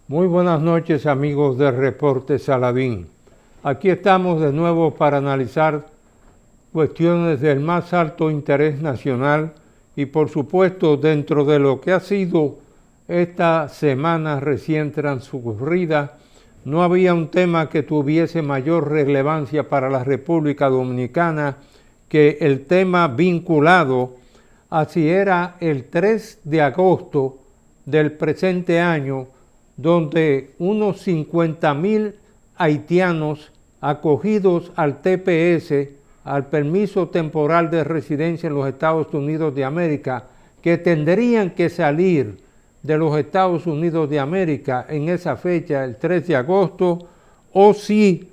Muy buenas noches, amigos de Reporte Saladín. Aquí estamos de nuevo para analizar cuestiones del más alto interés nacional y, por supuesto, dentro de lo que ha sido esta semana recién transcurrida, no había un tema que tuviese mayor relevancia para la República Dominicana que el tema vinculado a si era el 3 de agosto del presente año, donde unos 50,000 haitianos acogidos al TPS, al permiso temporal de residencia en los Estados Unidos de América, que tendrían que salir de los Estados Unidos de América en esa fecha, el 3 de agosto, o si,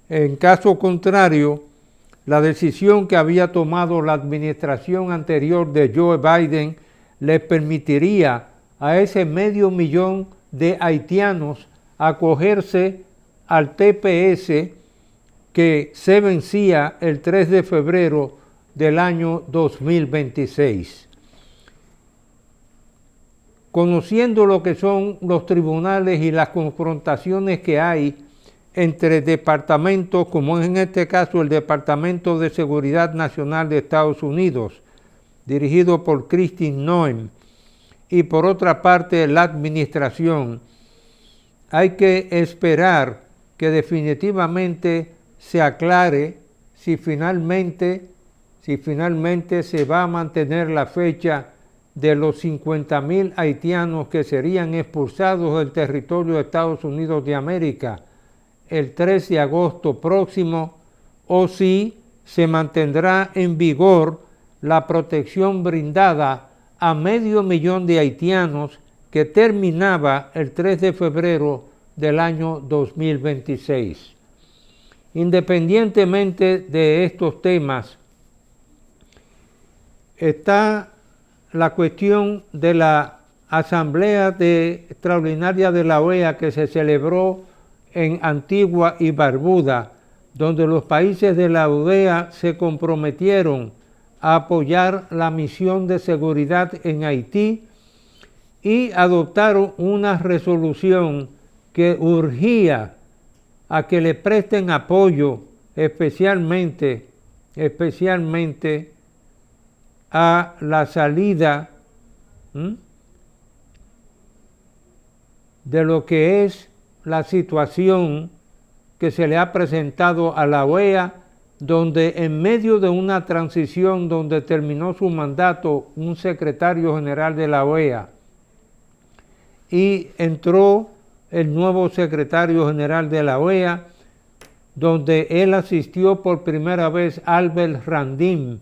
en caso contrario, la decisión que había tomado la administración anterior de Joe Biden les permitiría a ese 500,000 de haitianos acogerse al TPS que se vencía el 3 de febrero del año 2026. Conociendo lo que son los tribunales y las confrontaciones que hay entre departamentos, como en este caso el Departamento de Seguridad Nacional de Estados Unidos, dirigido por Kristi Noem, y por otra parte la administración, hay que esperar que definitivamente se aclare si finalmente se va a mantener la fecha de los 50,000 haitianos que serían expulsados del territorio de Estados Unidos de América el 3 de agosto próximo, o si se mantendrá en vigor la protección brindada a 500,000 de haitianos que terminaba el 3 de febrero del año 2026. Independientemente de estos temas, está la cuestión de la Asamblea Extraordinaria de la OEA que se celebró en Antigua y Barbuda, donde los países de la OEA se comprometieron a apoyar la misión de seguridad en Haití y adoptaron una resolución que urgía a que le presten apoyo especialmente a la salida de lo que es la situación que se le ha presentado a la OEA, donde en medio de una transición donde terminó su mandato un secretario general de la OEA y entró el nuevo secretario general de la OEA, donde él asistió por primera vez Albert Randim,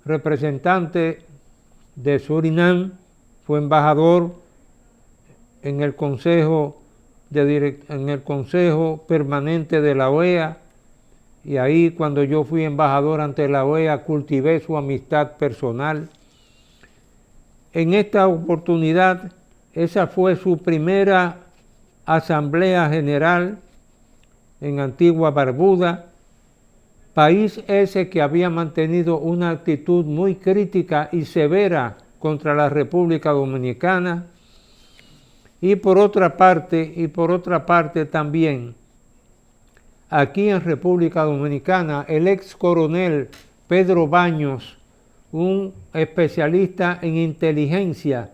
representante de Surinam, fue embajador en el Consejo Permanente de la OEA, y ahí cuando yo fui embajador ante la OEA cultivé su amistad personal. En esta oportunidad, esa fue su primera Asamblea General en Antigua Barbuda, país ese que había mantenido una actitud muy crítica y severa contra la República Dominicana. Y por otra parte también, aquí en República Dominicana, el ex coronel Pedro Baños, un especialista en inteligencia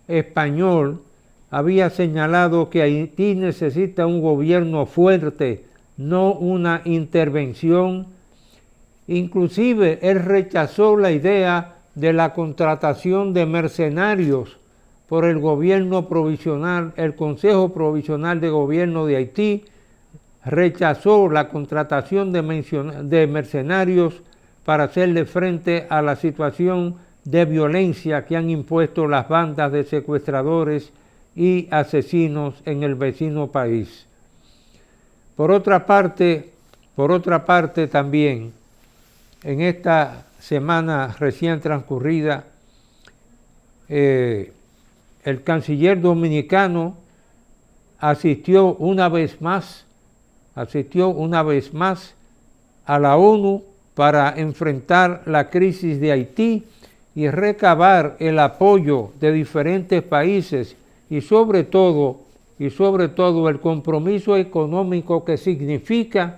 español, había señalado que Haití necesita un gobierno fuerte, no una intervención. Inclusive él rechazó la idea de la contratación de mercenarios por el gobierno provisional, el Consejo Provisional de Gobierno de Haití rechazó la contratación de mercenarios para hacerle frente a la situación de violencia que han impuesto las bandas de secuestradores y asesinos en el vecino país. Por otra parte también, en esta semana recién transcurrida, el canciller dominicano asistió una vez más a la ONU para enfrentar la crisis de Haití y recabar el apoyo de diferentes países y sobre todo el compromiso económico que significa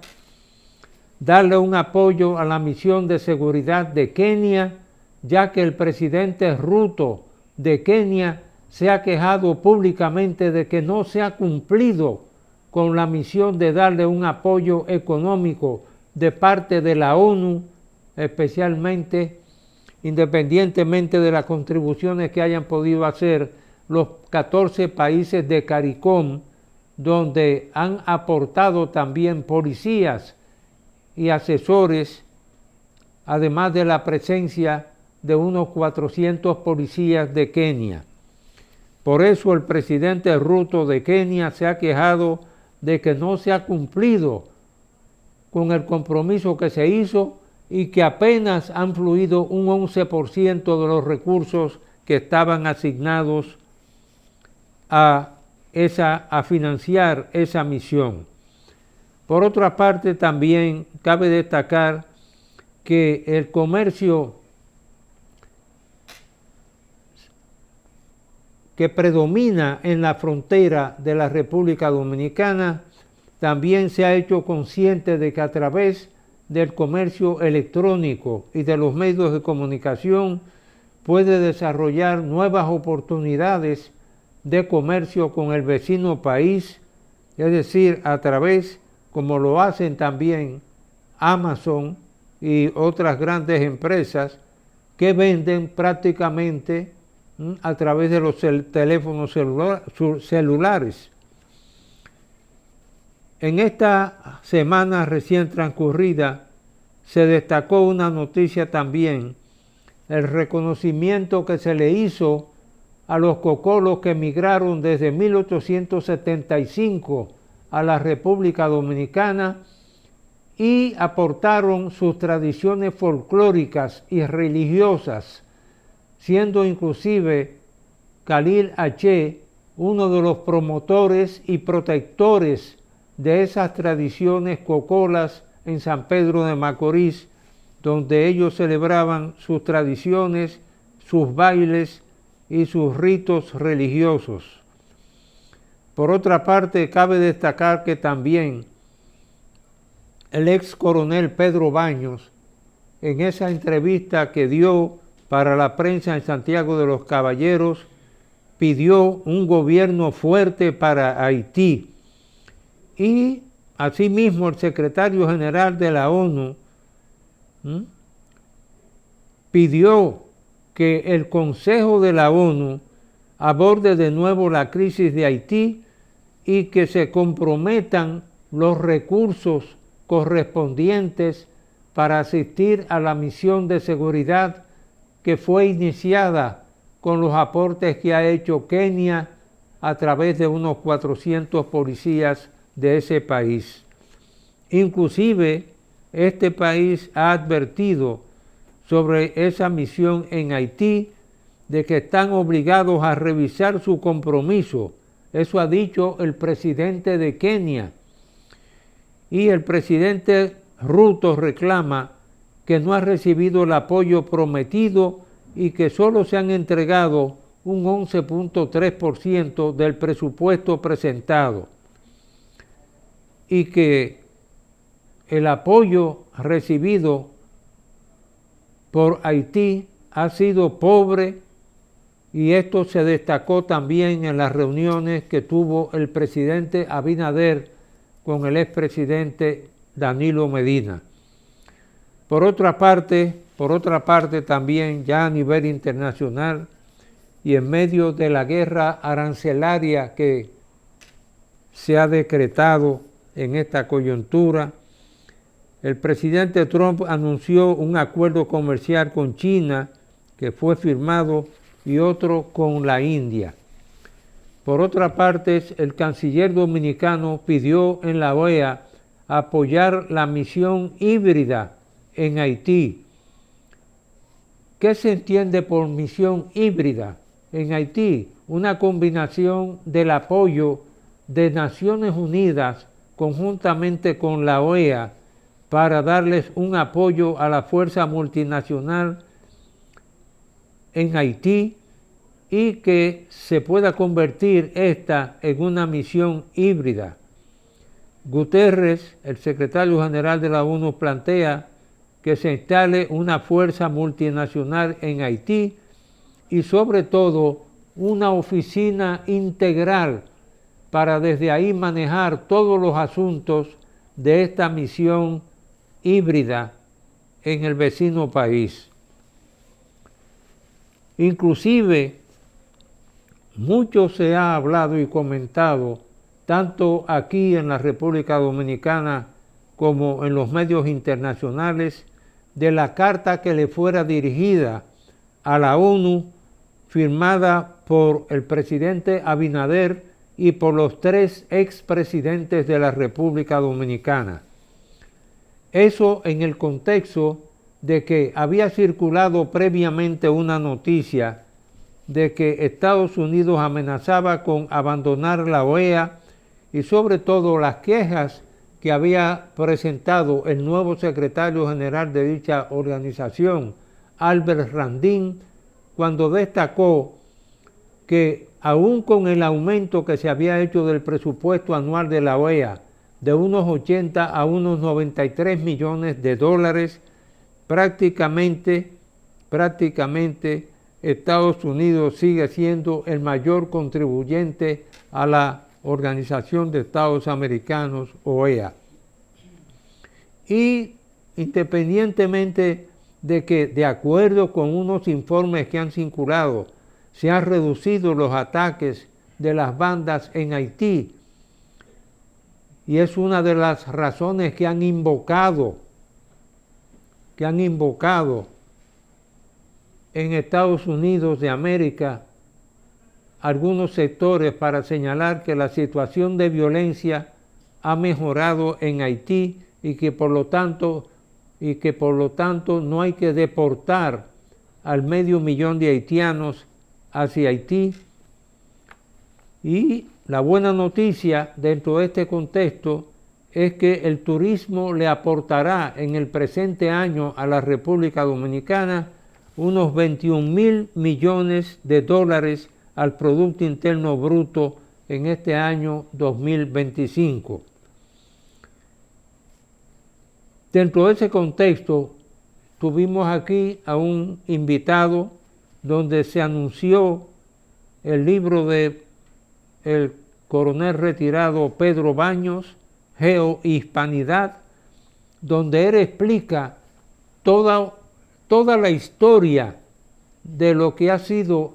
darle un apoyo a la misión de seguridad de Kenia, ya que el presidente Ruto de Kenia se ha quejado públicamente de que no se ha cumplido con la misión de darle un apoyo económico de parte de la ONU, especialmente, independientemente de las contribuciones que hayan podido hacer los 14 países de CARICOM, donde han aportado también policías y asesores, además de la presencia de unos 400 policías de Kenia. Por eso el presidente Ruto de Kenia se ha quejado de que no se ha cumplido con el compromiso que se hizo y que apenas han fluido un 11% de los recursos que estaban asignados a financiar esa misión. Por otra parte, también cabe destacar que el comercio que predomina en la frontera de la República Dominicana también se ha hecho consciente de que a través del comercio electrónico y de los medios de comunicación puede desarrollar nuevas oportunidades de comercio con el vecino país, es decir, a través, como lo hacen también Amazon y otras grandes empresas que venden prácticamente a través de los teléfonos celulares. En esta semana recién transcurrida se destacó una noticia también, el reconocimiento que se le hizo a los cocolos que emigraron desde 1875 a la República Dominicana y aportaron sus tradiciones folclóricas y religiosas, siendo inclusive Khalil H. uno de los promotores y protectores de esas tradiciones cocolas en San Pedro de Macorís, donde ellos celebraban sus tradiciones, sus bailes y sus ritos religiosos. Por otra parte, cabe destacar que también el ex coronel Pedro Baños, en esa entrevista que dio para la prensa en Santiago de los Caballeros, pidió un gobierno fuerte para Haití. Y asimismo el secretario general de la ONU pidió que el Consejo de la ONU aborde de nuevo la crisis de Haití y que se comprometan los recursos correspondientes para asistir a la misión de seguridad que fue iniciada con los aportes que ha hecho Kenia a través de unos 400 policías de ese país. Inclusive, este país ha advertido sobre esa misión en Haití de que están obligados a revisar su compromiso. Eso ha dicho el presidente de Kenia. Y el presidente Ruto reclama que no ha recibido el apoyo prometido y que solo se han entregado un 11.3% del presupuesto presentado, y que el apoyo recibido por Haití ha sido pobre, y esto se destacó también en las reuniones que tuvo el presidente Abinader con el expresidente Danilo Medina. Por otra parte también, ya a nivel internacional y en medio de la guerra arancelaria que se ha decretado en esta coyuntura, el presidente Trump anunció un acuerdo comercial con China que fue firmado y otro con la India. Por otra parte, el canciller dominicano pidió en la OEA apoyar la misión híbrida en Haití. ¿Qué se entiende por misión híbrida en Haití? Una combinación del apoyo de Naciones Unidas conjuntamente con la OEA para darles un apoyo a la fuerza multinacional en Haití y que se pueda convertir esta en una misión híbrida. Guterres, el secretario general de la ONU, plantea que se instale una fuerza multinacional en Haití y sobre todo una oficina integral para desde ahí manejar todos los asuntos de esta misión híbrida en el vecino país. Inclusive, mucho se ha hablado y comentado, tanto aquí en la República Dominicana como en los medios internacionales, de la carta que le fuera dirigida a la ONU, firmada por el presidente Abinader y por los 3 expresidentes de la República Dominicana. Eso en el contexto de que había circulado previamente una noticia de que Estados Unidos amenazaba con abandonar la OEA y sobre todo las quejas que había presentado el nuevo secretario general de dicha organización, Albert Randin, cuando destacó que aún con el aumento que se había hecho del presupuesto anual de la OEA, de unos 80 a unos 93 millones de dólares, prácticamente Estados Unidos sigue siendo el mayor contribuyente a la Organización de Estados Americanos, OEA. Y independientemente de que, de acuerdo con unos informes que han circulado, se han reducido los ataques de las bandas en Haití, y es una de las razones que han invocado en Estados Unidos de América algunos sectores para señalar que la situación de violencia ha mejorado en Haití y que por lo tanto no hay que deportar al 500.000 de haitianos hacia Haití. Y la buena noticia dentro de este contexto es que el turismo le aportará en el presente año a la República Dominicana unos 21.000 millones de dólares al Producto Interno Bruto en este año 2025. Dentro de ese contexto, tuvimos aquí a un invitado donde se anunció el libro de el coronel retirado Pedro Baños, Geohispanidad, donde él explica toda la historia de lo que ha sido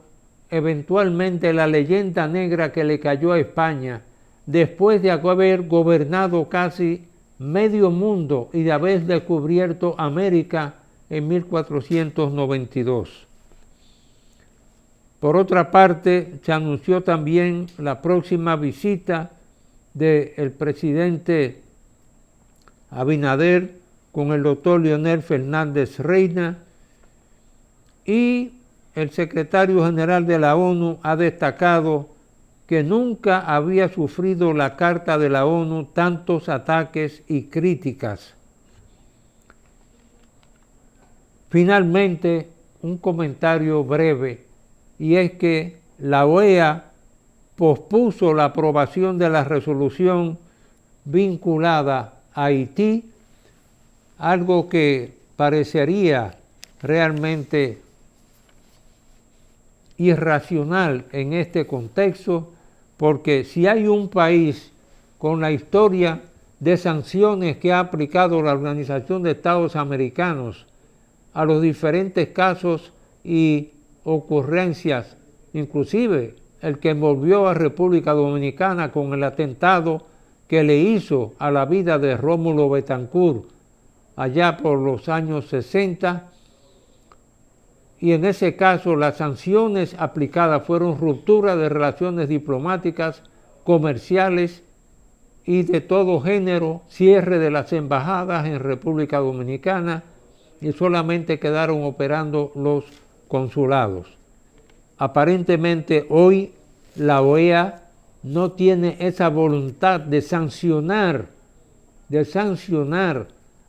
eventualmente la leyenda negra que le cayó a España después de haber gobernado casi medio mundo y de haber descubierto América en 1492. Por otra parte, se anunció también la próxima visita del presidente Abinader con el doctor Leonel Fernández Reina, y el secretario general de la ONU ha destacado que nunca había sufrido la Carta de la ONU tantos ataques y críticas. Finalmente, un comentario breve, y es que la OEA pospuso la aprobación de la resolución vinculada a Haití, algo que parecería realmente irracional en este contexto, porque si hay un país con la historia de sanciones que ha aplicado la Organización de Estados Americanos a los diferentes casos y ocurrencias, inclusive el que envolvió a República Dominicana con el atentado que le hizo a la vida de Rómulo Betancourt allá por los años 60, y en ese caso las sanciones aplicadas fueron ruptura de relaciones diplomáticas, comerciales y de todo género, cierre de las embajadas en República Dominicana, y solamente quedaron operando los consulados. Aparentemente hoy la OEA no tiene esa voluntad de sancionar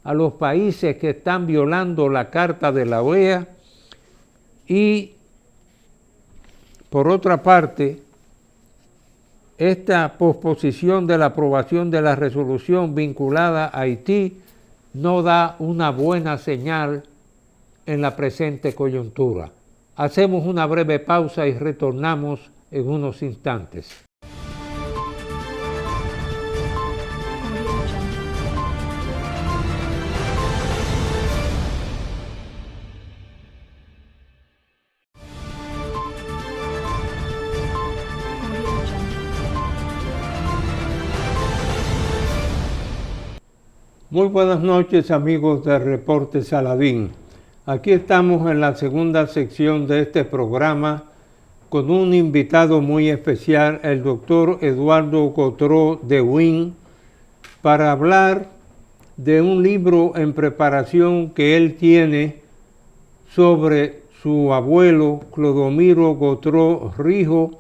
a los países que están violando la Carta de la OEA, y Por otra parte, esta posposición de la aprobación de la resolución vinculada a Haití no da una buena señal en la presente coyuntura. Hacemos una breve pausa y retornamos en unos instantes. Muy buenas noches, amigos de Reporte Saladín. Aquí estamos en la segunda sección de este programa con un invitado muy especial, el doctor Eduardo Gautreaux de Wynne, para hablar de un libro en preparación que él tiene sobre su abuelo Clodomiro Gautreaux Rijo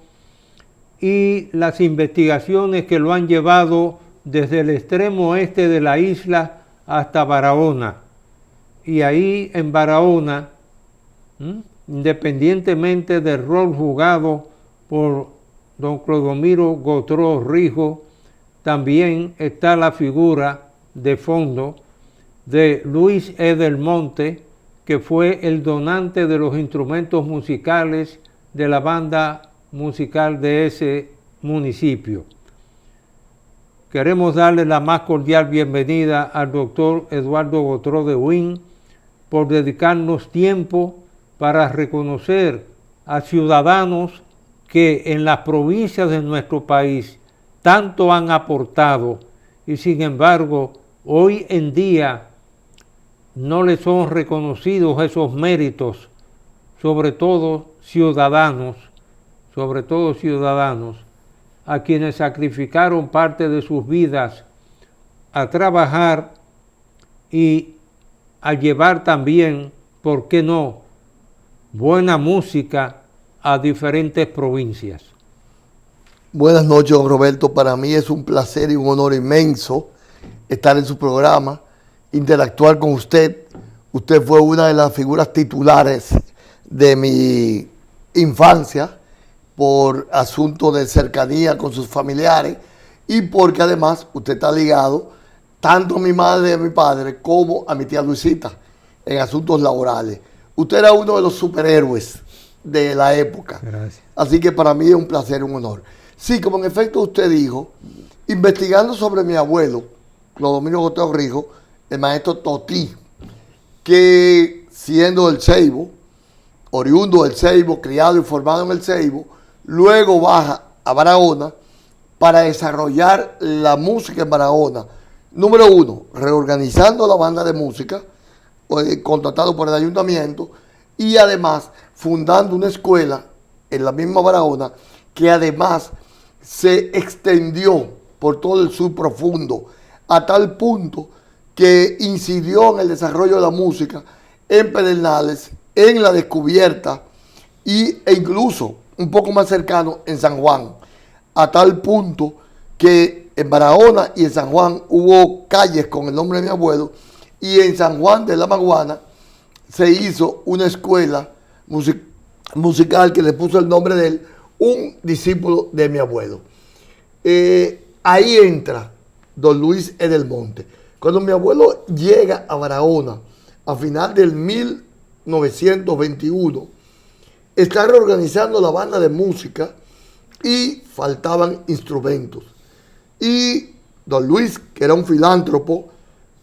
y las investigaciones que lo han llevado desde el extremo oeste de la isla hasta Barahona. Y ahí en Barahona, independientemente del rol jugado por don Clodomiro Gautreaux Rijo, también está la figura de fondo de Luis E. del Monte, que fue el donante de los instrumentos musicales de la banda musical de ese municipio. Queremos darle la más cordial bienvenida al doctor Eduardo Gautreaux de Wynne por dedicarnos tiempo para reconocer a ciudadanos que en las provincias de nuestro país tanto han aportado y sin embargo hoy en día no les son reconocidos esos méritos, sobre todo ciudadanos a quienes sacrificaron parte de sus vidas a trabajar y a llevar también, ¿por qué no?, buena música a diferentes provincias. Buenas noches, don Roberto. Para mí es un placer y un honor inmenso estar en su programa, interactuar con usted. Usted fue una de las figuras titulares de mi infancia, por asuntos de cercanía con sus familiares y porque además usted está ligado tanto a mi madre y a mi padre como a mi tía Luisita en asuntos laborales. Usted era uno de los superhéroes de la época. Gracias. Así que para mí es un placer y un honor. Sí, como en efecto usted dijo, investigando sobre mi abuelo, Clodomiro Gautreaux Rijo, el maestro Totí, que siendo del Ceibo, oriundo del Ceibo, criado y formado en el Ceibo, luego baja a Barahona para desarrollar la música en Barahona. Número uno, reorganizando la banda de música, contratado por el ayuntamiento, y además fundando una escuela en la misma Barahona, que además se extendió por todo el sur profundo, a tal punto que incidió en el desarrollo de la música en Pedernales, en la descubierta e incluso un poco más cercano en San Juan, a tal punto que en Barahona y en San Juan hubo calles con el nombre de mi abuelo, y en San Juan de la Maguana se hizo una escuela musical que le puso el nombre de él, un discípulo de mi abuelo. Ahí entra don Luis E. del Monte. Cuando mi abuelo llega a Barahona a final del 1921, está reorganizando la banda de música y faltaban instrumentos. Y don Luis, que era un filántropo,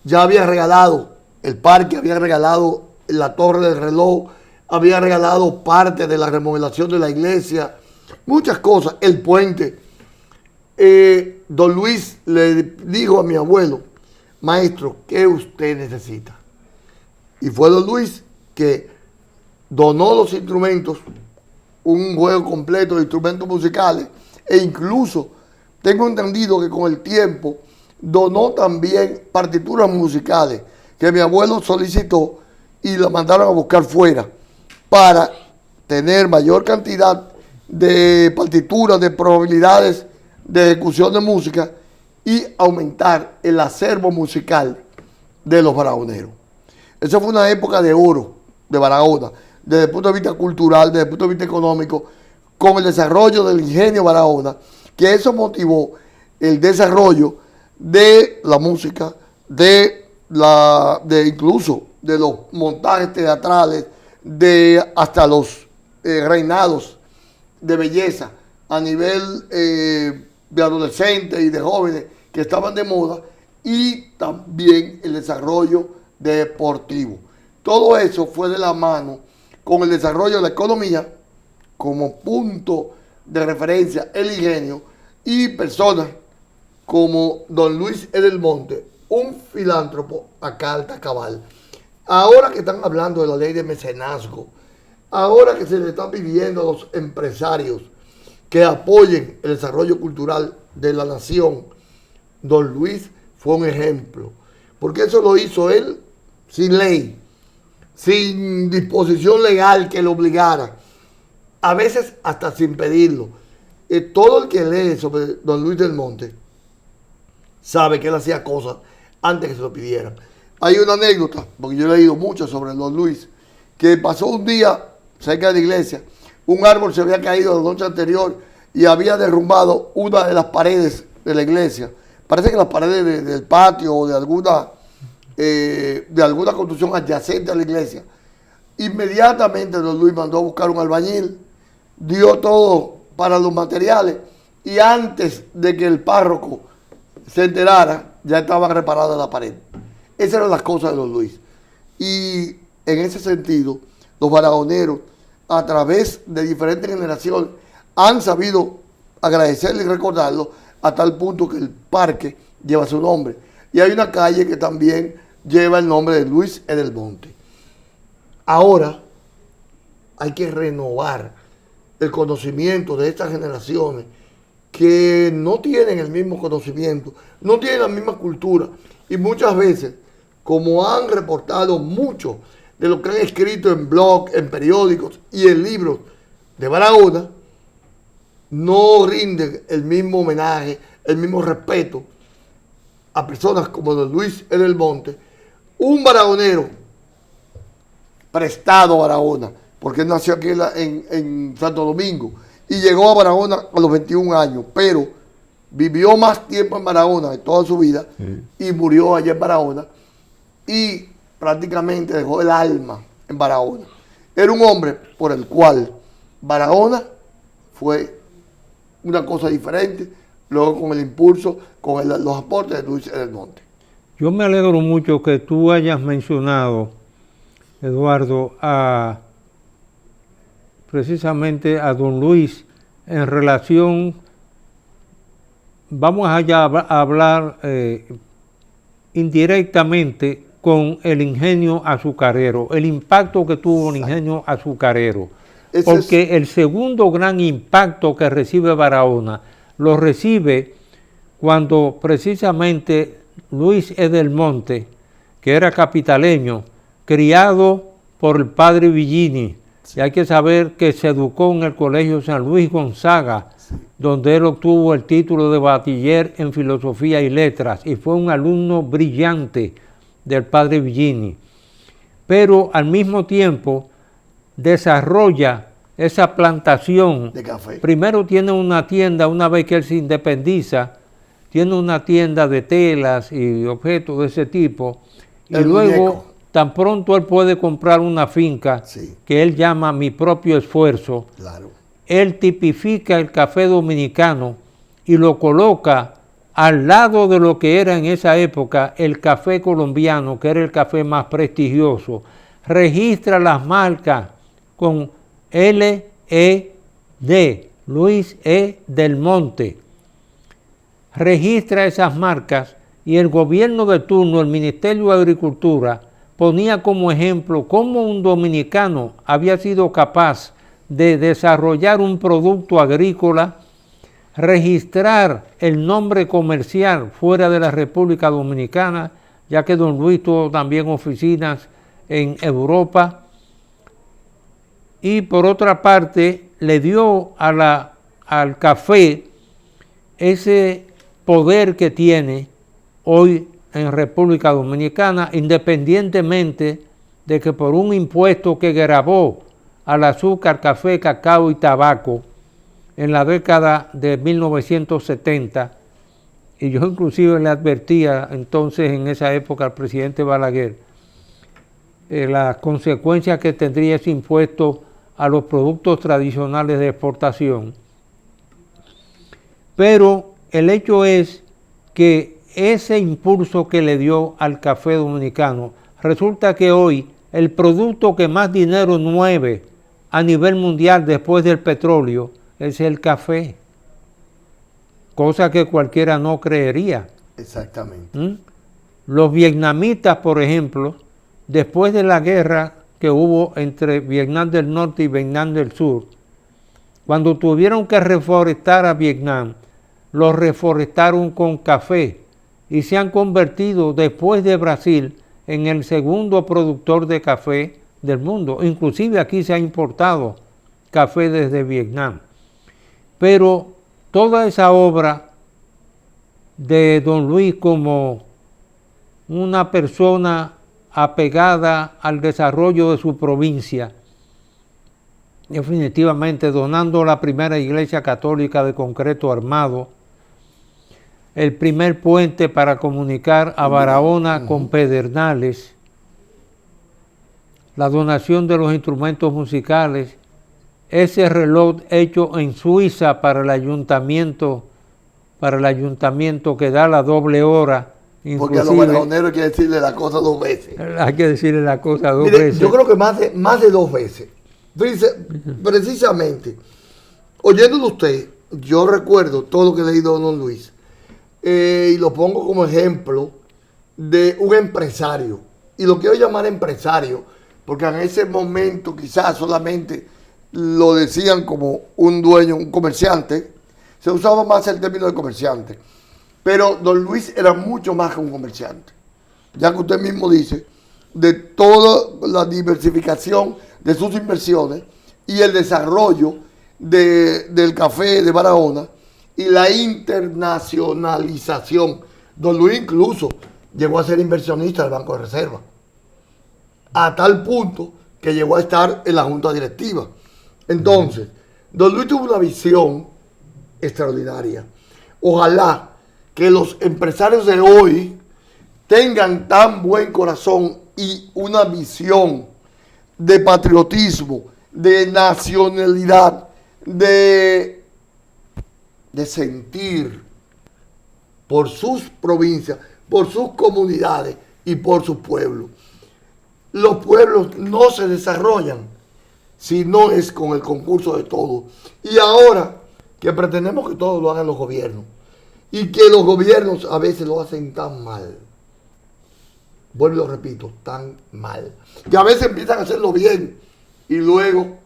ya había regalado el parque, había regalado la torre del reloj, había regalado parte de la remodelación de la iglesia, muchas cosas, el puente. Don Luis le dijo a mi abuelo: maestro, ¿qué usted necesita? Y fue don Luis que donó los instrumentos, un juego completo de instrumentos musicales, e incluso tengo entendido que con el tiempo donó también partituras musicales que mi abuelo solicitó y la mandaron a buscar fuera para tener mayor cantidad de partituras, de probabilidades de ejecución de música y aumentar el acervo musical de los barahoneros. Esa fue una época de oro de Barahona, desde el punto de vista cultural, desde el punto de vista económico, con el desarrollo del ingenio Barahona, que eso motivó el desarrollo de la música, de incluso de los montajes teatrales, hasta los reinados de belleza a nivel de adolescentes y de jóvenes que estaban de moda, y también el desarrollo deportivo. Todo eso fue de la mano con el desarrollo de la economía como punto de referencia, el ingenio, y personas como don Luis E. del Monte, un filántropo a carta cabal. Ahora que están hablando de la ley de mecenazgo, ahora que se le están pidiendo a los empresarios que apoyen el desarrollo cultural de la nación, don Luis fue un ejemplo, porque eso lo hizo él sin ley, sin disposición legal que lo obligara, a veces hasta sin pedirlo. Todo el que lee sobre don Luis del Monte sabe que él hacía cosas antes que se lo pidieran. Hay una anécdota, porque yo he leído mucho sobre don Luis, que pasó un día cerca de la iglesia, un árbol se había caído la noche anterior y había derrumbado una de las paredes de la iglesia. Parece que las paredes del patio o de alguna construcción adyacente a la iglesia. Inmediatamente don Luis mandó a buscar un albañil, dio todo para los materiales, y antes de que el párroco se enterara, ya estaba reparada la pared. Esas eran las cosas de don Luis. Y en ese sentido, los barahoneros, a través de diferentes generaciones, han sabido agradecerle y recordarlo, a tal punto que el parque lleva su nombre. Y hay una calle que también lleva el nombre de Luis E. del Monte. Ahora hay que renovar el conocimiento de estas generaciones que no tienen el mismo conocimiento, no tienen la misma cultura, y muchas veces, como han reportado mucho de lo que han escrito en blogs, en periódicos y en libros de Barahona, no rinden el mismo homenaje, el mismo respeto a personas como don Luis E. del Monte, un barahonero prestado a Barahona, porque él nació aquí en Santo Domingo y llegó a Barahona a los 21 años, pero vivió más tiempo en Barahona de toda su vida y murió allá en Barahona, y prácticamente dejó el alma en Barahona. Era un hombre por el cual Barahona fue una cosa diferente, luego con el impulso, con los aportes de Luis E. del Monte. Yo me alegro mucho que tú hayas mencionado, Eduardo, precisamente a don Luis en relación, vamos allá a hablar indirectamente con el ingenio azucarero, el impacto que tuvo el ingenio azucarero. Porque el segundo gran impacto que recibe Barahona lo recibe cuando precisamente Luis E. del Monte, que era capitaleño, criado por el padre Villini, y hay que saber que se educó en el Colegio San Luis Gonzaga, donde él obtuvo el título de bachiller en Filosofía y Letras, y fue un alumno brillante del padre Villini. Pero al mismo tiempo desarrolla esa plantación de café. Primero tiene una tienda, una vez que él se independiza, tiene una tienda de telas y objetos de ese tipo, y luego, tan pronto él puede comprar una finca, que él llama Mi Propio Esfuerzo, él tipifica el café dominicano y lo coloca al lado de lo que era en esa época el café colombiano, que era el café más prestigioso. Registra las marcas con L.E.D., Luis E. del Monte. Registra esas marcas, y el gobierno de turno, el Ministerio de Agricultura, ponía como ejemplo cómo un dominicano había sido capaz de desarrollar un producto agrícola, registrar el nombre comercial fuera de la República Dominicana, ya que don Luis tuvo también oficinas en Europa, y por otra parte le dio al café ese poder que tiene hoy en República Dominicana, independientemente de que por un impuesto que gravó al azúcar, café, cacao y tabaco, en la década de 1970, y yo inclusive le advertía entonces en esa época al presidente Balaguer las consecuencias que tendría ese impuesto a los productos tradicionales de exportación. Pero el hecho es que ese impulso que le dio al café dominicano, resulta que hoy el producto que más dinero mueve a nivel mundial después del petróleo es el café, cosa que cualquiera no creería. Exactamente. Los vietnamitas, por ejemplo, después de la guerra que hubo entre Vietnam del Norte y Vietnam del Sur, cuando tuvieron que reforestar a Vietnam, los reforestaron con café y se han convertido, después de Brasil, en el segundo productor de café del mundo. Inclusive aquí se ha importado café desde Vietnam. Pero toda esa obra de don Luis como una persona apegada al desarrollo de su provincia, definitivamente donando la primera iglesia católica de concreto armado, el primer puente para comunicar a Barahona con Pedernales, la donación de los instrumentos musicales, ese reloj hecho en Suiza para el ayuntamiento que da la doble hora. Porque a los barajoneros hay que decirle la cosa dos veces. Hay que decirle la cosa dos Mire, veces. yo creo que más de dos veces. Fíjese, precisamente, oyéndolo usted, yo recuerdo todo lo que he leído de don Luis, y lo pongo como ejemplo de un empresario. Y lo quiero llamar empresario, porque en ese momento quizás solamente lo decían como un dueño, un comerciante. Se usaba más el término de comerciante. Pero don Luis era mucho más que un comerciante. Ya que usted mismo dice, de toda la diversificación de sus inversiones y el desarrollo del café de Barahona y la internacionalización. Don Luis incluso llegó a ser inversionista del Banco de Reserva, a tal punto que llegó a estar en la junta directiva. Entonces, don Luis tuvo una visión extraordinaria. Ojalá que los empresarios de hoy tengan tan buen corazón y una visión de patriotismo, de nacionalidad, de sentir por sus provincias, por sus comunidades y por sus pueblos. Los pueblos no se desarrollan si no es con el concurso de todos. Y ahora que pretendemos que todo lo hagan los gobiernos, y que los gobiernos a veces lo hacen tan mal, vuelvo y lo repito, tan mal, que a veces empiezan a hacerlo bien y luego,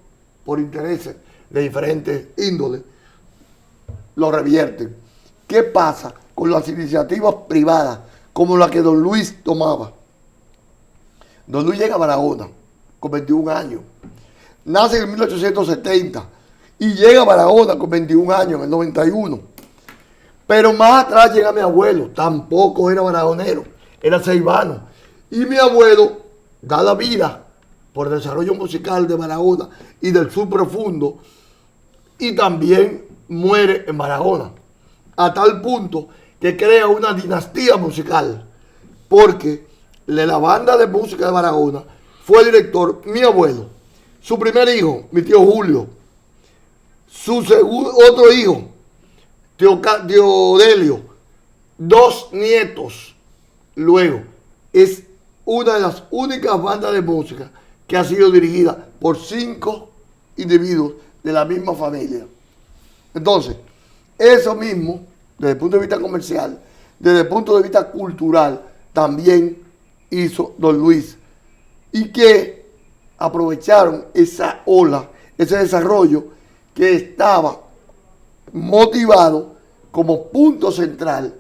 por intereses de diferentes índoles, lo revierten. ¿Qué pasa con las iniciativas privadas como la que don Luis tomaba? Don Luis llega a Barahona con 21 años, nace en 1870 y llega a Barahona con 21 años, en el 91. Pero más atrás llega mi abuelo, tampoco era barajonero, era ceibano. Y mi abuelo da la vida por el desarrollo musical de Barahona y del sur profundo, y también muere en Barahona, a tal punto que crea una dinastía musical, porque de la banda de música de Barahona fue director mi abuelo, su primer hijo, mi tío Julio, su otro hijo, Teodelio, dos nietos. Luego, es una de las únicas bandas de música que ha sido dirigida por 5 individuos de la misma familia. Entonces, eso mismo, desde el punto de vista comercial, desde el punto de vista cultural, también hizo don Luis. Y que aprovecharon esa ola, ese desarrollo que estaba motivado como punto central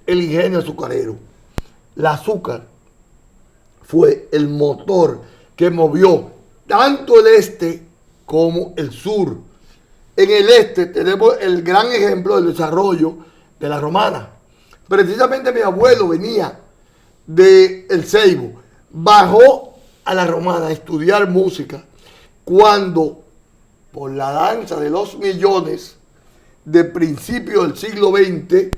el ingenio azucarero. El azúcar fue el motor que movió tanto el este como el sur. En el este tenemos el gran ejemplo del desarrollo de la romana. Precisamente mi abuelo venía de El Ceibo, bajó a la romana a estudiar música cuando por la danza de los millones de principios del siglo XX,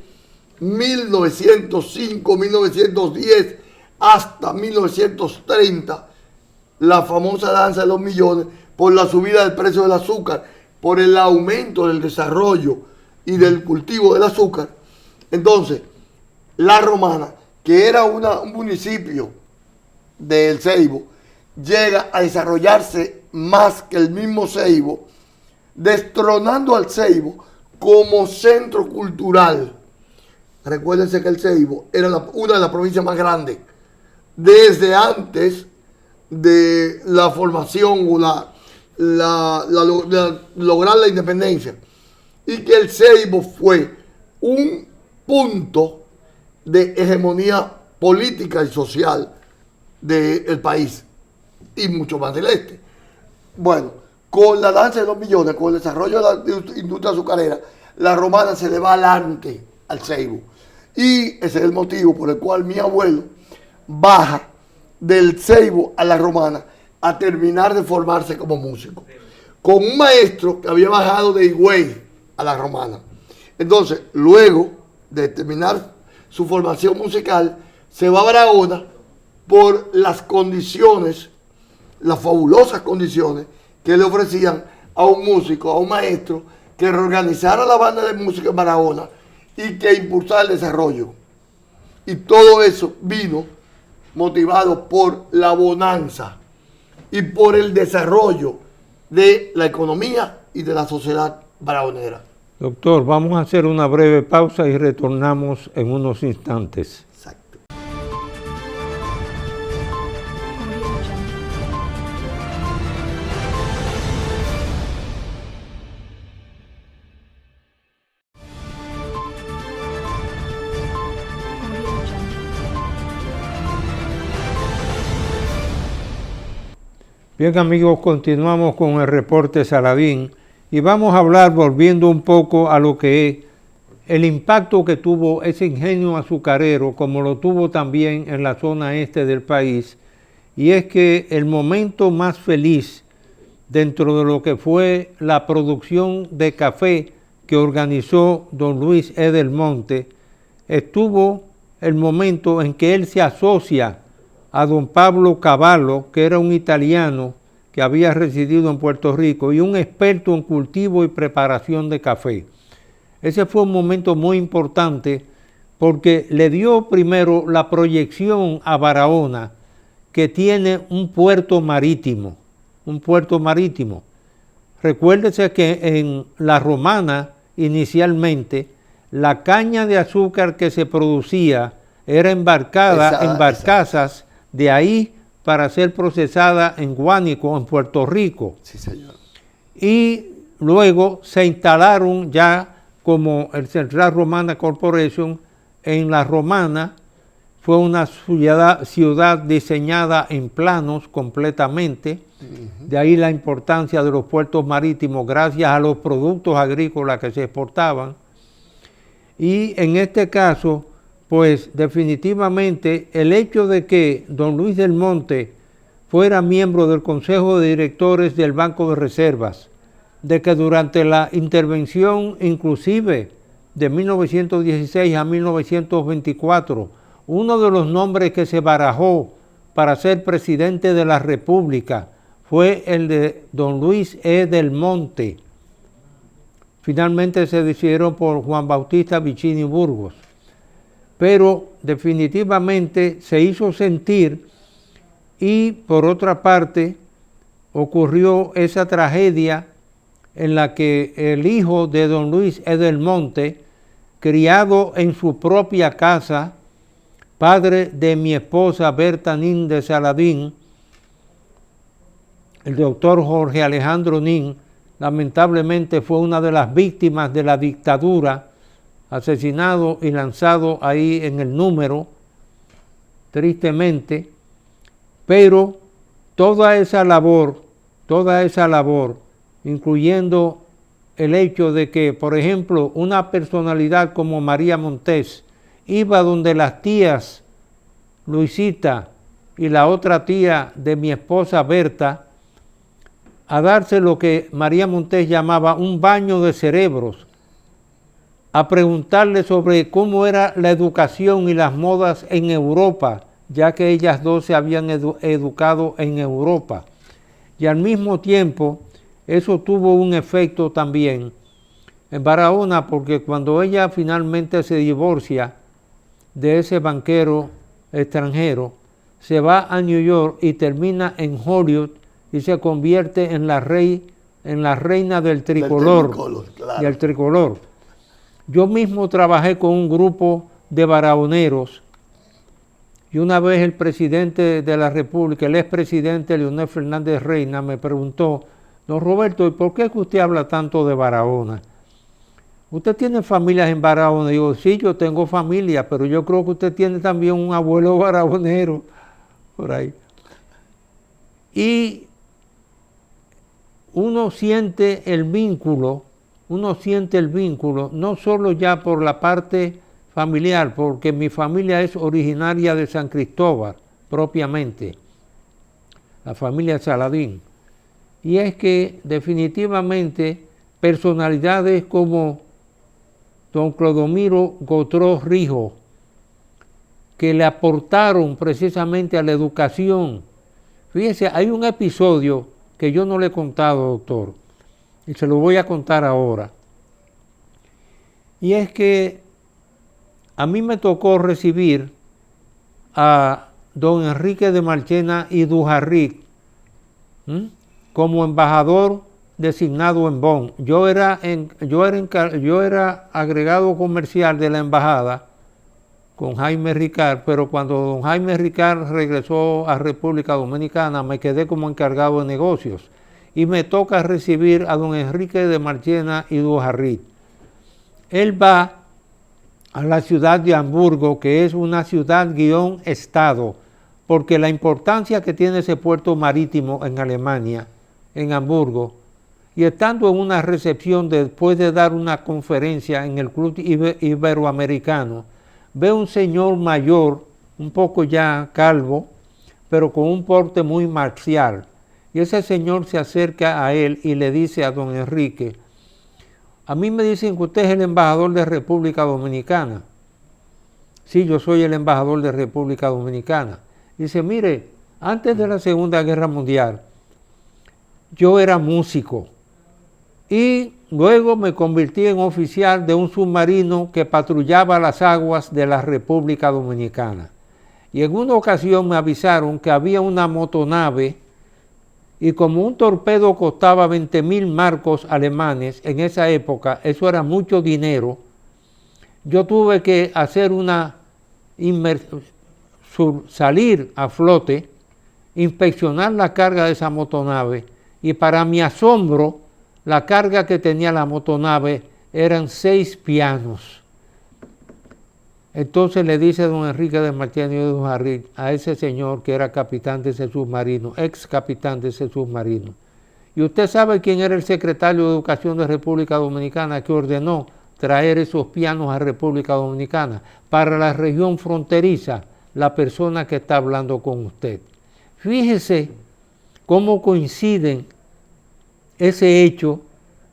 1905, 1910, hasta 1930, la famosa danza de los millones, por la subida del precio del azúcar, por el aumento del desarrollo y del cultivo del azúcar. Entonces, La Romana, que era un municipio del Ceibo, llega a desarrollarse más que el mismo Ceibo, destronando al Ceibo como centro cultural. Recuérdense que el Ceibo era una de las provincias más grandes desde antes de la formación o lograr la independencia, y que el Ceibo fue un punto de hegemonía política y social del país y mucho más del este. Bueno, con la danza de los millones, con el desarrollo de la industria azucarera, La Romana se le va adelante al Ceibo, y ese es el motivo por el cual mi abuelo baja del Ceibo a La Romana a terminar de formarse como músico, con un maestro que había bajado de Higüey a La Romana. Entonces, luego de terminar su formación musical, se va a Barahona por las condiciones, las fabulosas condiciones que le ofrecían a un músico, a un maestro, que reorganizara la banda de música en Barahona y que impulsara el desarrollo. Y todo eso vino motivado por la bonanza y por el desarrollo de la economía y de la sociedad barahonera. Doctor, vamos a hacer una breve pausa y retornamos en unos instantes. Exacto. Bien, amigos, continuamos con el reporte Saladín y vamos a hablar, volviendo un poco a lo que es el impacto que tuvo ese ingenio azucarero, como lo tuvo también en la zona este del país, y es que el momento más feliz dentro de lo que fue la producción de café que organizó don Luis E. del Monte, estuvo el momento en que él se asocia a don Pablo Cavallo, que era un italiano que había residido en Puerto Rico y un experto en cultivo y preparación de café. Ese fue un momento muy importante porque le dio primero la proyección a Barahona, que tiene un puerto marítimo, Recuérdese que en La Romana, inicialmente, la caña de azúcar que se producía era embarcada en barcazas de ahí para ser procesada en Guánico, en Puerto Rico. Sí, señor. Y luego se instalaron ya como el Central Romana Corporation en La Romana. Fue una ciudad diseñada en planos completamente. De ahí la importancia de los puertos marítimos gracias a los productos agrícolas que se exportaban. Y en este caso, pues definitivamente el hecho de que don Luis del Monte fuera miembro del Consejo de Directores del Banco de Reservas, de que durante la intervención inclusive de 1916 a 1924, uno de los nombres que se barajó para ser presidente de la República fue el de don Luis E. del Monte. Finalmente se decidieron por Juan Bautista Vicini Burgos. Pero definitivamente se hizo sentir, y por otra parte ocurrió esa tragedia en la que el hijo de don Luis E. del Monte, criado en su propia casa, padre de mi esposa Berta Nin de Saladín, el doctor Jorge Alejandro Nin, lamentablemente fue una de las víctimas de la dictadura, asesinado y lanzado ahí en el Número, tristemente, pero toda esa labor, incluyendo el hecho de que, por ejemplo, una personalidad como María Montés iba donde las tías Luisita y la otra tía de mi esposa Berta a darse lo que María Montés llamaba un baño de cerebros, a preguntarle sobre cómo era la educación y las modas en Europa, ya que ellas dos se habían educado en Europa. Y al mismo tiempo, eso tuvo un efecto también en Barahona, porque cuando ella finalmente se divorcia de ese banquero extranjero, se va a New York y termina en Hollywood y se convierte en la reina del tricolor, claro. del tricolor. Yo mismo trabajé con un grupo de barahoneros y una vez el presidente de la República, el expresidente Leonel Fernández Reina, me preguntó: don Roberto, ¿y por qué es que usted habla tanto de Barahona? ¿Usted tiene familias en Barahona? Y digo, sí, yo tengo familia, pero yo creo que usted tiene también un abuelo barahonero por ahí. Y uno siente el vínculo, no solo ya por la parte familiar, porque mi familia es originaria de San Cristóbal, propiamente, la familia Saladín. Y es que definitivamente personalidades como don Clodomiro Gotro Rijo, que le aportaron precisamente a la educación. Fíjese, hay un episodio que yo no le he contado, doctor, y se lo voy a contar ahora. Y es que a mí me tocó recibir a don Enrique de Marchena y Dujarric como embajador designado en Bonn. Yo era agregado comercial de la embajada con Jaime Ricard, pero cuando don Jaime Ricard regresó a República Dominicana, me quedé como encargado de negocios y me toca recibir a don Enrique de Marchena y Dujarric. Él va a la ciudad de Hamburgo, que es una ciudad-estado, porque la importancia que tiene ese puerto marítimo en Alemania, en Hamburgo, y estando en una recepción después de dar una conferencia en el Club Iberoamericano, ve un señor mayor, un poco ya calvo, pero con un porte muy marcial. Y ese señor se acerca a él y le dice a don Enrique: a mí me dicen que usted es el embajador de República Dominicana. Sí, yo soy el embajador de República Dominicana. Dice, mire, antes de la Segunda Guerra Mundial, yo era músico y luego me convertí en oficial de un submarino que patrullaba las aguas de la República Dominicana. Y en una ocasión me avisaron que había una motonave y como un torpedo costaba 20.000 marcos alemanes en esa época, eso era mucho dinero, yo tuve que hacer salir a flote, inspeccionar la carga de esa motonave y para mi asombro, la carga que tenía la motonave eran 6 pianos. Entonces le dice don Enrique de Marchena y Dujarric a ese señor que era capitán de ese submarino, ex capitán de ese submarino. ¿Y usted sabe quién era el secretario de Educación de República Dominicana que ordenó traer esos pianos a República Dominicana? Para la región fronteriza, la persona que está hablando con usted. Fíjese cómo coinciden ese hecho.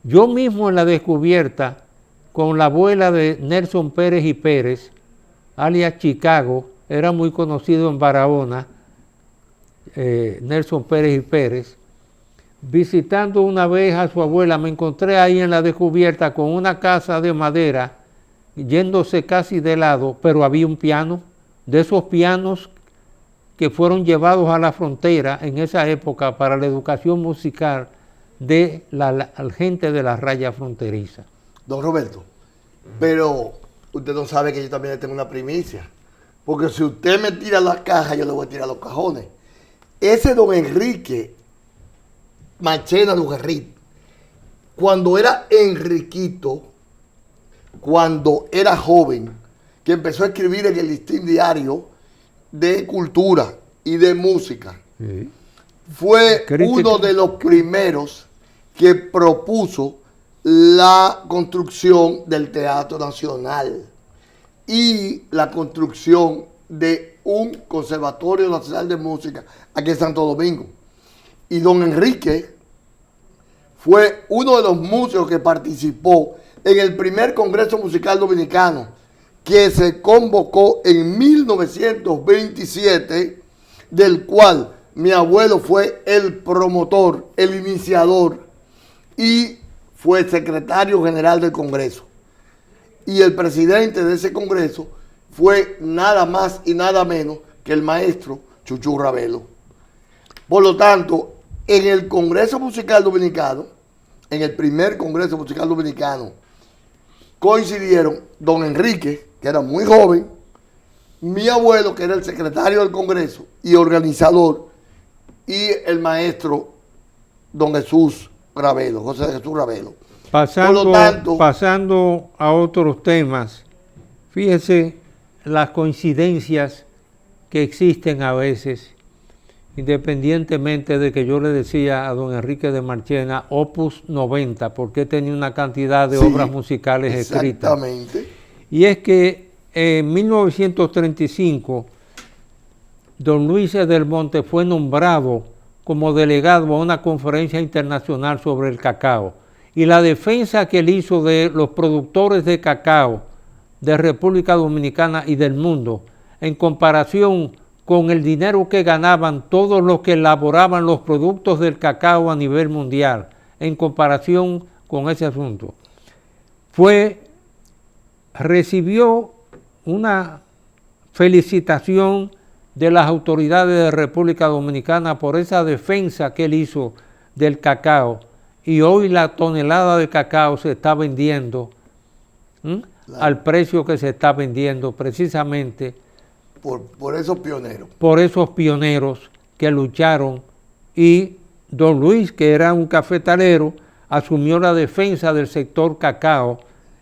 Yo mismo en la descubierta, con la abuela de Nelson Pérez y Pérez, alias Chicago, era muy conocido en Barahona, Nelson Pérez y Pérez, visitando una vez a su abuela, me encontré ahí en la descubierta con una casa de madera, yéndose casi de lado, pero había un piano, de esos pianos que fueron llevados a la frontera en esa época para la educación musical de la gente de la raya fronteriza. Don Roberto, pero usted no sabe que yo también tengo una primicia, porque si usted me tira la caja, yo le voy a tirar los cajones. Ese don Enrique Marchena Dujarric, cuando era Enriquito, cuando era joven, que empezó a escribir en el Listín Diario de cultura y de música, sí, fue uno de los primeros que propuso la construcción del Teatro Nacional y la construcción de un Conservatorio Nacional de Música aquí en Santo Domingo. Y don Enrique fue uno de los músicos que participó en el primer Congreso Musical Dominicano, que se convocó en 1927, del cual mi abuelo fue el promotor, el iniciador, y fue secretario general del Congreso. Y el presidente de ese Congreso fue nada más y nada menos que el maestro Chuchu Ravelo. Por lo tanto, en el Congreso Musical Dominicano, en el primer Congreso Musical Dominicano, coincidieron don Enrique, que era muy joven, mi abuelo, que era el secretario del Congreso y organizador, y el maestro don Jesús Ravelo, José Jesús Ravelo. Pasando a otros temas, fíjese las coincidencias que existen a veces, independientemente de que yo le decía a don Enrique de Marchena, Opus 90, porque tenía una cantidad de obras musicales escritas. Exactamente. Y es que en 1935, don Luis del Monte fue nombrado como delegado a una conferencia internacional sobre el cacao. Y la defensa que él hizo de los productores de cacao de República Dominicana y del mundo, en comparación con el dinero que ganaban todos los que elaboraban los productos del cacao a nivel mundial, en comparación con ese asunto, recibió una felicitación de las autoridades de República Dominicana por esa defensa que él hizo del cacao, y hoy la tonelada de cacao se está vendiendo al precio que se está vendiendo, precisamente por esos pioneros. Por esos pioneros que lucharon, y don Luis, que era un cafetalero, asumió la defensa del sector cacao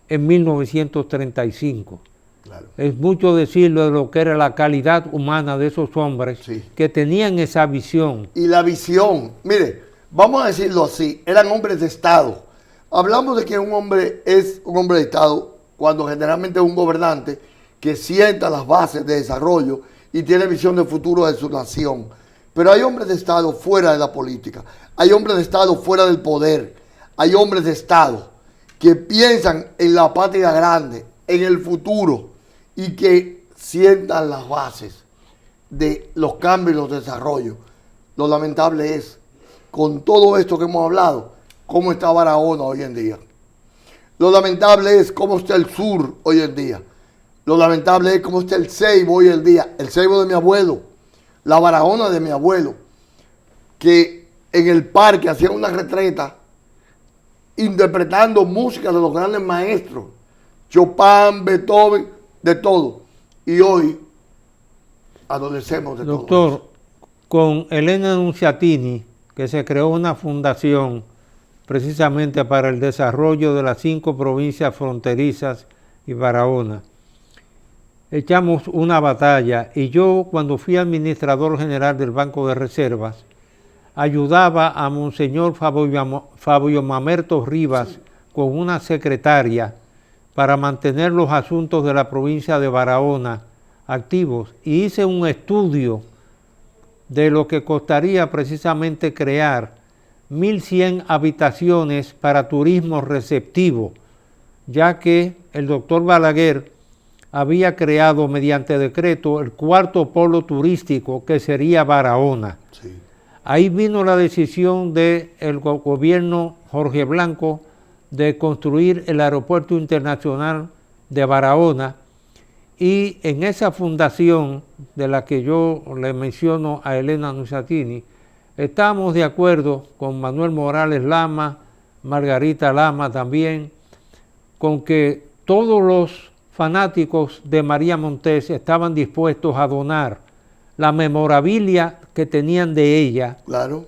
en 1935. Claro. Es mucho decirlo de lo que era la calidad humana de esos hombres, sí, que tenían esa visión. Y la visión, mire, vamos a decirlo así, eran hombres de Estado. Hablamos de que un hombre es un hombre de Estado cuando generalmente es un gobernante que sienta las bases de desarrollo y tiene visión de futuro de su nación. Pero hay hombres de Estado fuera de la política, hay hombres de Estado fuera del poder, hay hombres de Estado que piensan en la patria grande, en el futuro, y que sientan las bases de los cambios y los desarrollos. Lo lamentable es, con todo esto que hemos hablado, cómo está Barahona hoy en día. Lo lamentable es cómo está el sur hoy en día. Lo lamentable es cómo está el Ceibo hoy en día. El Ceibo de mi abuelo, la Barahona de mi abuelo, que en el parque hacían una retreta interpretando música de los grandes maestros, Chopin, Beethoven, de todo. Y hoy adolecemos de todo. Doctor, con Elena Nunciatini, que se creó una fundación precisamente para el desarrollo de las 5 provincias fronterizas y Barahona, echamos una batalla, y yo, cuando fui administrador general del Banco de Reservas, ayudaba a Monseñor Fabio Mamerto Rivas, sí, con una secretaria para mantener los asuntos de la provincia de Barahona activos, y hice un estudio de lo que costaría precisamente crear 1.100 habitaciones para turismo receptivo, ya que el doctor Balaguer había creado mediante decreto el 4º polo turístico, que sería Barahona. Sí. Ahí vino la decisión del gobierno Jorge Blanco de construir el aeropuerto internacional de Barahona, y en esa fundación de la que yo le menciono a Elena Nunciatini, estamos de acuerdo con Manuel Morales Lama, Margarita Lama también, con que todos los fanáticos de María Montés estaban dispuestos a donar la memorabilia que tenían de ella, claro,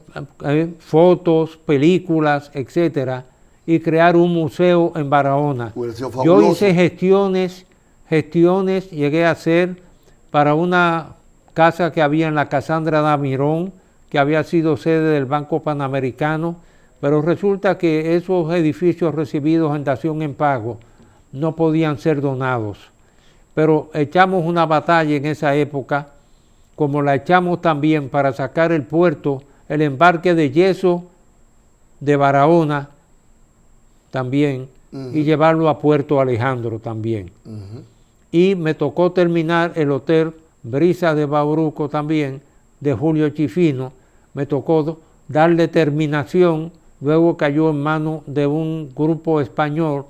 fotos, películas, etcétera, y crear un museo en Barahona. Yo hice gestiones, llegué a hacer para una casa que había en la Casandra Damirón, que había sido sede del Banco Panamericano, pero resulta que esos edificios recibidos en dación en pago no podían ser donados. Pero echamos una batalla en esa época, como la echamos también para sacar el puerto, el embarque de yeso de Barahona también, y llevarlo a Puerto Alejandro también. Y me tocó terminar el Hotel Brisa de Bauruco también, de Julio Chifino. Me tocó darle terminación, luego cayó en manos de un grupo español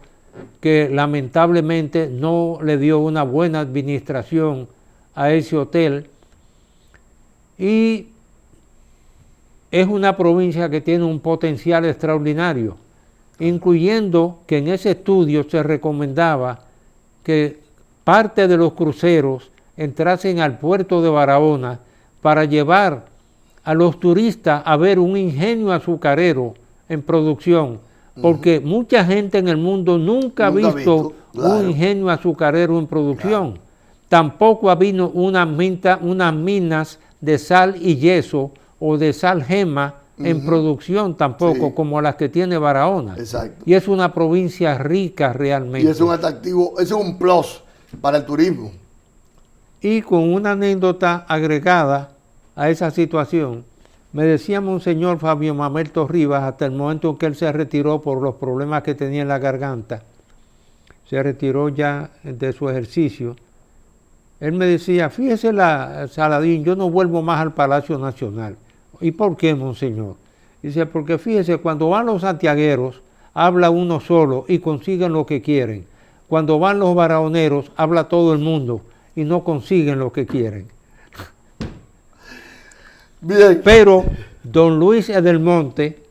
que lamentablemente no le dio una buena administración a ese hotel. Y es una provincia que tiene un potencial extraordinario, incluyendo que en ese estudio se recomendaba que parte de los cruceros entrasen al puerto de Barahona para llevar a los turistas a ver un ingenio azucarero en producción, porque mucha gente en el mundo nunca ha visto un ingenio azucarero en producción. Tampoco ha habido unas minas de sal y yeso o de sal gema en producción tampoco, como las que tiene Barahona. Exacto. Y es una provincia rica realmente. Y es un atractivo, es un plus para el turismo. Y con una anécdota agregada a esa situación, me decía Monseñor Fabio Mamerto Rivas, hasta el momento en que él se retiró por los problemas que tenía en la garganta, se retiró ya de su ejercicio. Él me decía, fíjese Saladín, yo no vuelvo más al Palacio Nacional. ¿Y por qué, Monseñor? Dice, porque fíjese, cuando van los santiagueros, habla uno solo y consiguen lo que quieren. Cuando van los barahoneros, habla todo el mundo y no consiguen lo que quieren. Bien. Pero don Luis Edelmonte,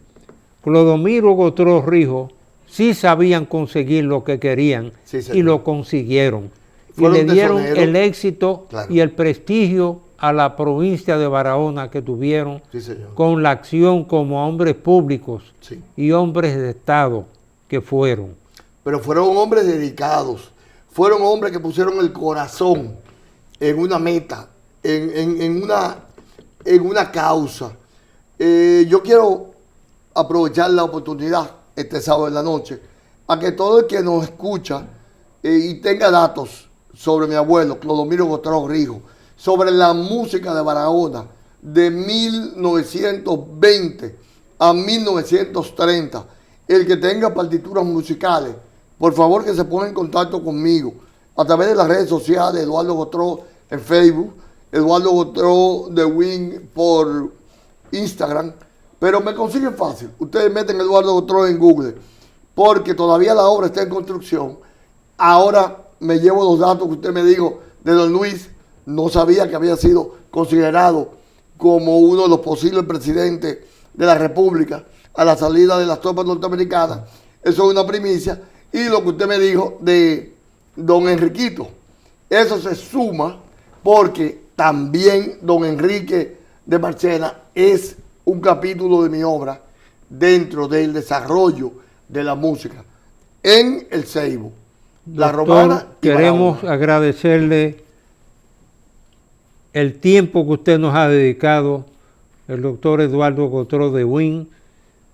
Clodomiro Gotro Rijo, sí sabían conseguir lo que querían, sí, y lo consiguieron. Y le dieron el éxito, claro, y el prestigio a la provincia de Barahona que tuvieron, sí, con la acción como hombres públicos, sí, y hombres de Estado que fueron. Pero fueron hombres dedicados, fueron hombres que pusieron el corazón en una meta, en una causa. Yo quiero aprovechar la oportunidad este sábado en la noche a que todo el que nos escucha y tenga datos sobre mi abuelo, Clodomiro Gotro Rijo, sobre la música de Barahona de 1920 a 1930, el que tenga partituras musicales, por favor que se ponga en contacto conmigo a través de las redes sociales, Eduardo Gotro en Facebook, Eduardo Gotro de Wing por Instagram, pero me consiguen fácil. Ustedes meten Eduardo Gotro en Google, porque todavía la obra está en construcción. Ahora me llevo los datos que usted me dijo de don Luis. No sabía que había sido considerado como uno de los posibles presidentes de la República a la salida de las tropas norteamericanas. Eso es una primicia. Y lo que usted me dijo de don Enriquito, eso se suma porque también don Enrique de Marchena es un capítulo de mi obra dentro del desarrollo de la música en el Ceibo, la romana. Queremos agradecerle el tiempo que usted nos ha dedicado, el doctor Eduardo Gotro de Wing,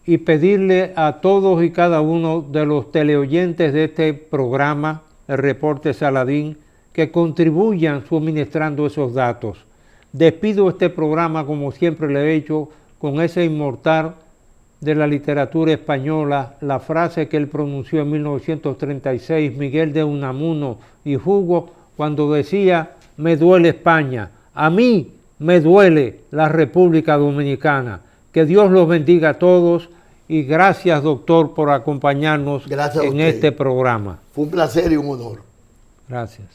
y pedirle a todos y cada uno de los teleoyentes de este programa, el Reporte Saladín, que contribuyan suministrando esos datos. Despido este programa, como siempre le he hecho, con ese inmortal de la literatura española, la frase que él pronunció en 1936, Miguel de Unamuno y Hugo, cuando decía, me duele España, a mí me duele la República Dominicana. Que Dios los bendiga a todos y gracias, doctor, por acompañarnos en este programa. Fue un placer y un honor. Gracias.